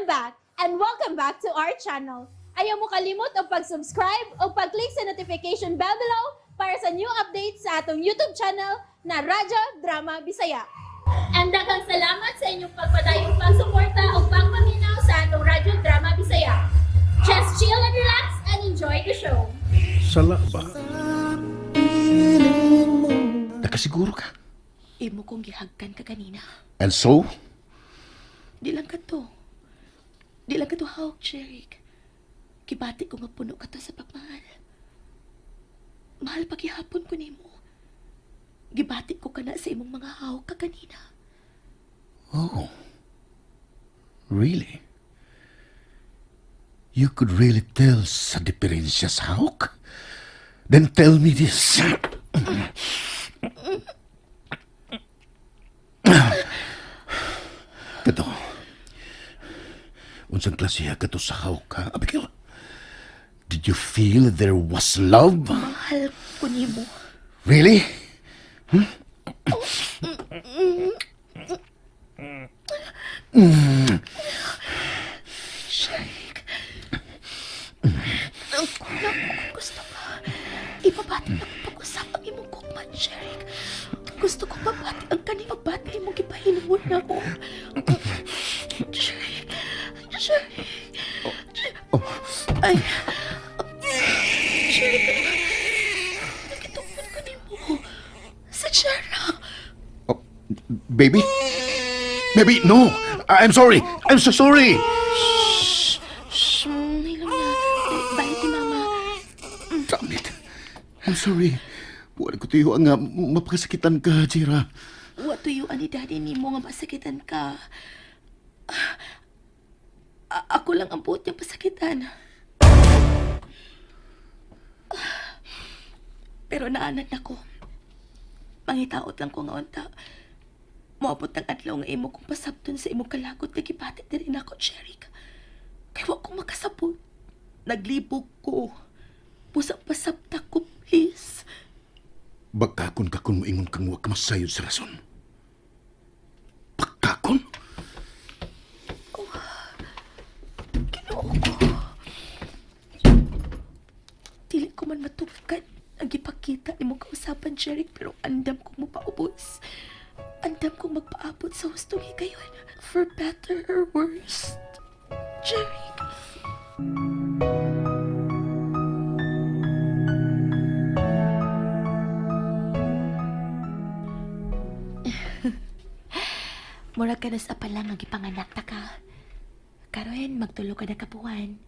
back and welcome back to our channel. Ayaw mo kalimot o pag-subscribe o pag-click sa notification bell below para sa new updates sa atong YouTube channel na Radyo Drama Bisaya. And daghang salamat sa inyong pagpadayong pagsuporta o pagpaminaw sa atong Radyo Drama Bisaya. Just chill and relax and enjoy the show. Sala ba? Nakasiguro ka? Imo kong gihagkan ka kanina. And so? Di lang ka to. Di lang ka to hawak, Jeric. Kibati ko nga puno ka to sa pagmahal. Mahal paghihapon ko nimo. Gibati ko ka na sa imong mga hawak ka kanina. Oh. Really? You could really tell sa diferensya sa hawk? Then tell me this. Kato. Unsang klasiya kato sa hawk, ha, Abigail? Did you feel there was love? Mahal ko nimo. Really? Jeric. Gusto ko. Ibabati na pag-usap ang imong kukman, Jeric. Gusto ko mabati ang kaning magbati mo gipahinumon na ko. Jeric. Jeric. Ay. Jeric. Nakitungkol ko ni mo. Sa Jera. Oh, baby? Baby, no! I'm sorry! I'm so sorry! Shh. Nilam na. Balik ni Mama. Damn it. I'm sorry. Wala ko tayo nga mapakasakitan ka, Jira. What to you, ani daddy ni mo nga masakitan ka? Ako lang ang buot niyang pasakitan. Pero naanad na ko. Mangitaot lang ko nga unta. Moabot ang adlaw nga imo kong pasabton sa imong kalagot na gipatit na rin ako, Jeric. Kaya wag kong makasabot. Naglibog ko. Pusang pasabta ko, please. Bagkakon ka kung moingon kang huwag ka masayod sa rason. Bagkakon? Ginoo ko. Dili ko man matugkad ang ipakita ni mong kausapan, Jeric, pero andam kong mapaubos. Andam kong magpaabot sa hustong higayon. For better or worse. Jeric. Murag ka na sa palang ang ipanganak ta ka. Karon magtulo ka na kapuan.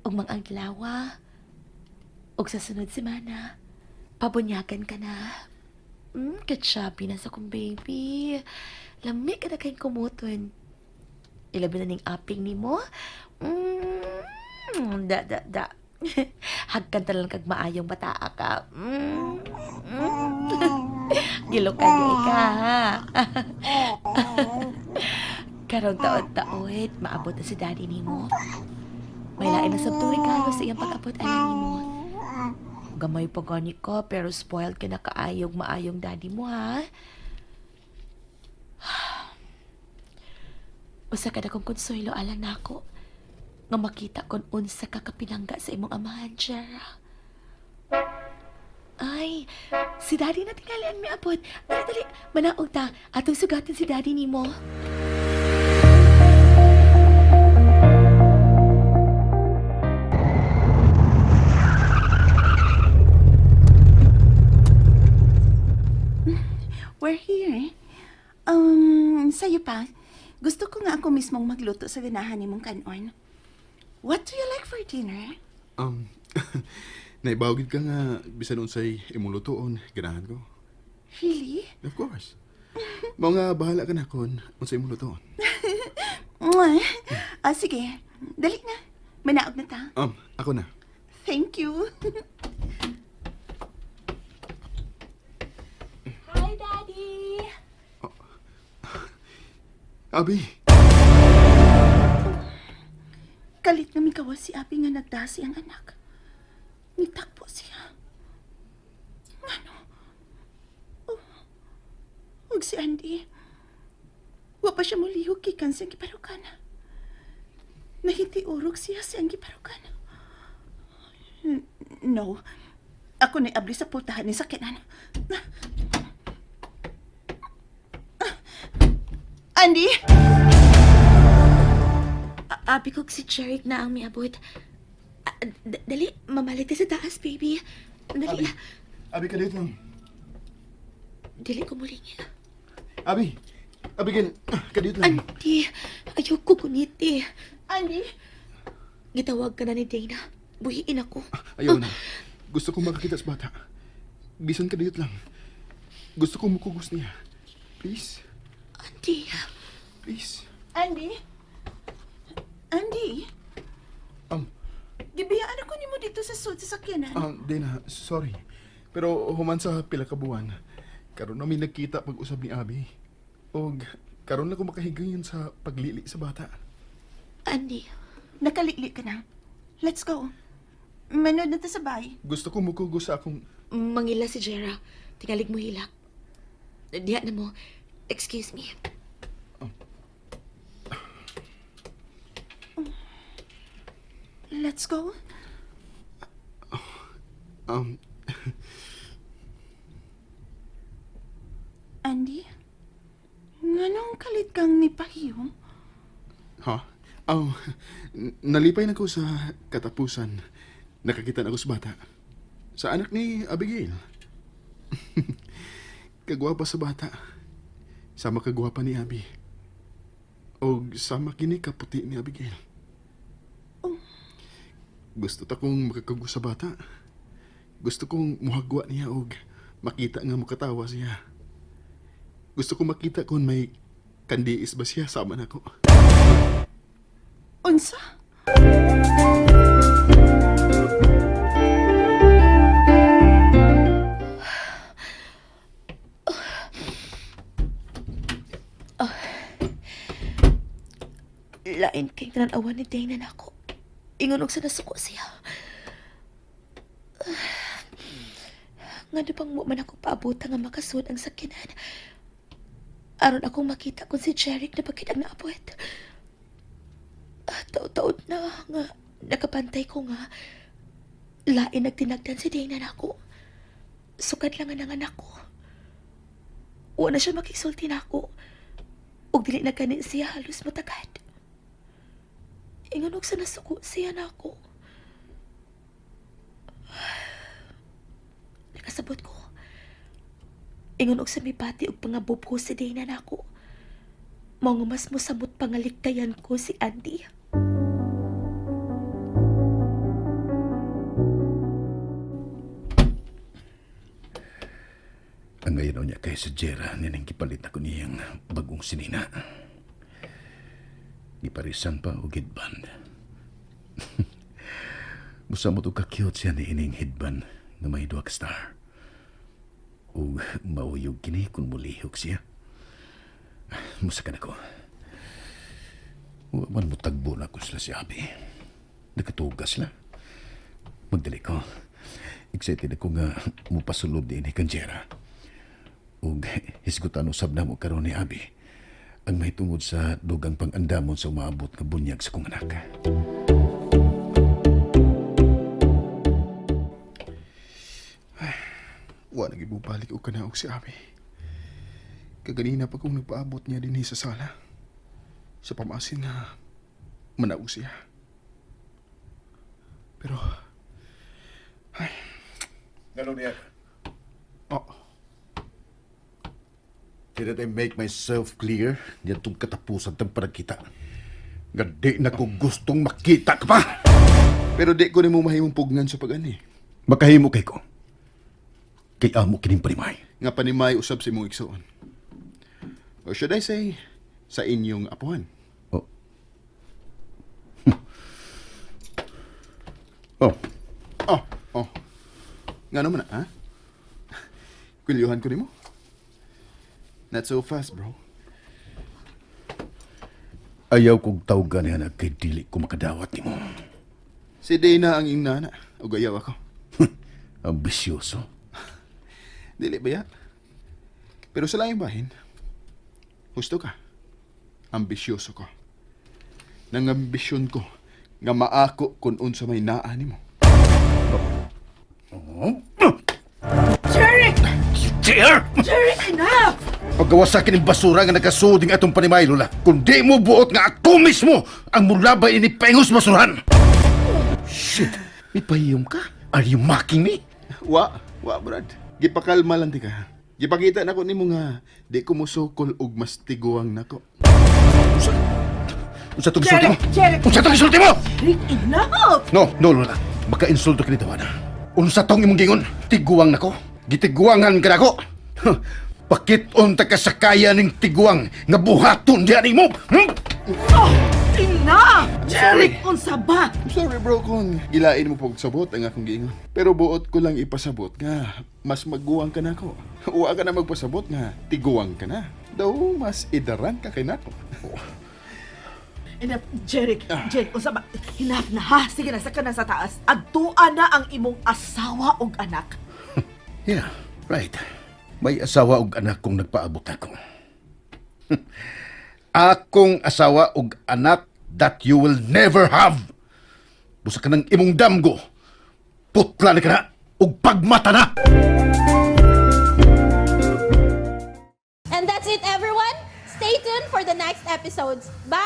Og mang-aglawa. Og sa sunod semana, pabunyagan ka na. Katsabi na sa kong baby. Lami ka na kayong kumuton. Ilabi na ning aping ni mo. Da. Hagkan talang kag maayong bataa ka. Gilokan niya ka, ha? Karong taon-taon, maabot na si daddy ni mo. May lain na sabtong regalo sa iyang pag-abot alam ni mo. Gamay pa gani ka, pero spoiled ka na kaayog maayong daddy mo, ha? Usa ka na kong konsuelo alang na ako nga makita kon unsa ka kapilangga sa imong amahan, Jera. Ay, si daddy na tingalian mi abot. Dali, manaog ta. Atong sugatin si daddy ni mo. We're here. Sa'yo pa, gusto ko nga ako mismong magluto sa ganahan ni mong kanon. What do you like for dinner? Naibawagid ka nga, bisan unsay imong lutoon, ganahan ko. Really? Of course. Mao nga bahala ka na kon unsay imong lutoon. Sige. Dali na. Manaog na ta. Ako na. Thank you. Hi, Daddy! Abi, Kalit na mikawas si Abi nga nagdasi ang anak. Nitakpo siya. Ano? Ug si Andy. Wa pa siya mulihog kikan sa giparukana. Nahitiurog siya siyang giparukan. No. Ako na abli sa pultahan ni sakinan. Andy! Abi ko si Jeric na ang miabot. Dali, mamalit sa taas, baby. Dali, Abi ka dito lang. dili ko mulingi. Abi! Abigail, ka dito lang. Auntie, ayoko kuniti. Andy! Gitawag ka na ni Dana. Buhiin ako. Ayaw na. Gusto kong makakita sa bata. Bisan ka dito lang. Gusto kong mukugos niya. Please. Auntie, Please. Andy? Andy? Gibiyaan ako nimo dito sa sud sa sakyanan. Dana, sorry. Pero human sa pila ka buwan, karon namin nagkita pag-usab ni Abi. Og karon na ko makahigayon sa paglili sa bata. Andy. Nakalili ka na. Let's go. Manood na ta sa bahay. Gusto ko mukugos sa akong... Mangila si Jera. Tingalig mo hilak. Diha na mo. Excuse me. Let's go. Andy? Nganong kalit kang nipahiyong? Ha? Nalipay na ko sa katapusan. Nakakita na ko sa bata. Sa anak ni Abigail. Kagwapa sa bata. Sama kagwapa ni Abi. O sama kini kaputi ni Abigail. Gusto ta kong makakago sa bata. Gusto kong muhagwa niya og makita nga makatawa siya. Gusto kong makita kung may kandiis ba siya sama na ko. Unsa? Lain kay tananawan ni Dana na ako. Ingon og sa nasuko siya. Nga di pang mo man ako paabot nga makasud ang sakyanan. Aron akong makita kung si Jeric na bakit ang naabot. Taon-taon na nga nakapantay ko nga lain nagtinagdan si Dana na ako. Sukad lang ang anak ko. Wala siya makisulti na ako. Ug dili na kanin siya halos matagad. Ingon og sa nasuko siya na ako. Nakasabot ko. Ingon og sa mipati og pangabubho si Dana na ako. Mao nga mas mosamot pangaliktayan ko si Andy. Ang ngayon niya kay sa Jera, ninang kipalit ako niyang bagong sinina. Giparisan pa o headband. Musamot o ka-cute siya ni ining headband na may duwag star. O mauyog kini kung mulihok siya. Musakan ako. Waman mo tagbo na ko sila si Abi. Nakatugas sila. Magdali ko. Excited ako nga mupasulod din ni Kanjera. Ug hisgutan usab na mo karon ni Abi ang may tungod sa dugang pang-andamon sa umaabot nga bunyag sa kong anak. Wa nagibubalik o kanaog si Abi. Kaganina pa kong nagpaabot niya din sa sala. Sa pamasin na manaog siya. Pero... Ay... Ganun niya. Oh, Did I make myself clear? Yan itong katapusan ng panagkita. Nga di na ko gustong makita ka pa! pero di ko ni mo mahimong pugnan sa pag-ani. Makahimo kay ko. Kay amo kining panimay. Nga panimay usab si mong igsoon. Or should I say, sa inyong apuhan. Oh. Oh. Oh, oh. Nga naman ha? Kwilyuhan ko ni mo? Not so fast, bro. Ayaw kong tawgan niya na kay dili ko makadawat ni mo. Si Dana ang iyong nana. O gayaw ako. Ambisyoso. Dili ba ya? Pero sa laing bahin, gusto ka. Ambisyoso ko. nang ambisyon ko nga maako kung unsa may naa nimo. Jeric! Jer! Jeric, enough! Paggawa sa akin ng basura nga nagkasuding atong panimay, Lola. Kung di mo buot nga ako mismo ang mulabay ini pengos basurahan. Shit! May pahiyom ka? Are you mocking me? Wa, Brad. Gipakalma lang ti ka. Gipakita nako nimo nga di ko musukol og mas tiguang nako. Unsa tong isulti mo? Jeric! Unsa tong isulti mo? Jeric, enough! No, Lola. Baka insulto ka ni Tawana. Unsa tong imong gingon? Tiguang nako? Gitiguangan ka nako? Huh, Pakit-on ta ka sa kaya ning tiguang nga buhaton diyan mo. Enough! Jeric, unsa ba? Sorry bro kung gilain mo pag sabot ang akong giingon. Pero buot ko lang ipasabot nga mas maguwang ka nako. Wa ka na magpasabot nga tiguang ka na. Daw mas idaran ka kay nako. Enough, Jeric, unsa ba? Enough na ha. Sige na, saka na sa taas. Agtuan na ang imong asawa ug anak. Yeah, right. May asawa ug anak kong nagpaabot ako. Akong asawa ug anak that you will never have. Busa ka ng imong damgo. Putla na ka na ug pagmata na. And that's it, everyone. Stay tuned for the next episodes. Bye!